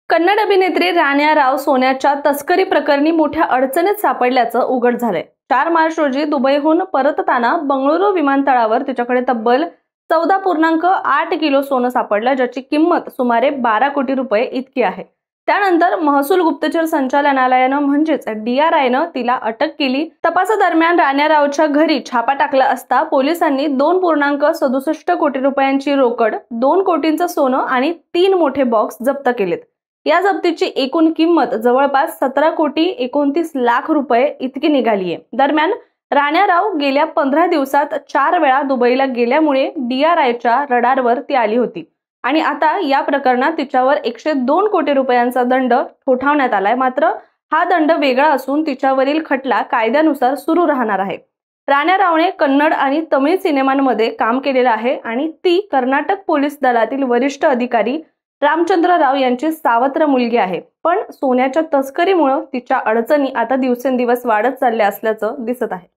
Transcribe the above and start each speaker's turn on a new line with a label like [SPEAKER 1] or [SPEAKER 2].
[SPEAKER 1] कन्नड अभिनेत्री राण्या राव सोन्याच्या तस्करी प्रकरणी मोठ्या अडचणीत सापडल्याचं उघड झालंय। 4 मार्च रोजी दुबईहून परतताना बंगळुरू विमानतळावर तिच्याकडे तब्बल 14.8 किलो सोनं सापडलं, ज्याची किंमत सुमारे 12 कोटी रुपये इतकी आहे। त्यानंतर महसूल गुप्तचर संचालनालयानं म्हणजेच DRIनं तिला अटक केली। तपासादरम्यान राण्या रावच्या घरी छापा टाकला असता पोलिसांनी 2.67 कोटी रुपयांची रोकड, 2 कोटींचं सोनं आणि 3 मोठे बॉक्स जप्त केलेत। या जप्तीची एकूण किंमत जवळपास 17,29,00,000 रुपये इतकी निघाली आहे। दरम्यान राण्या राव गेल्या 15 दिवसात 4 वेळा दुबईला गेल्यामुळे DRIच्या रडारवर ती आली होती आणि आता या प्रकरणात तिच्यावर 102 कोटी रुपयांचा दंड ठोठावण्यात आलाय। मात्र हा दंड वेगळा असून तिच्यावरील खटला कायद्यानुसार सुरू राहणार आहे। राण्या रावने कन्नड आणि तमिळ सिनेमांमध्ये काम केलेलं आहे आणि ती कर्नाटक पोलीस दलातील वरिष्ठ अधिकारी रामचंद्र राव यांची सावत्र मुलगी आहे। पण सोन्याच्या तस्करीमुळे तिच्या अडचणी आता दिवसेंदिवस वाढत चालल्या असल्याचं दिसत आहे।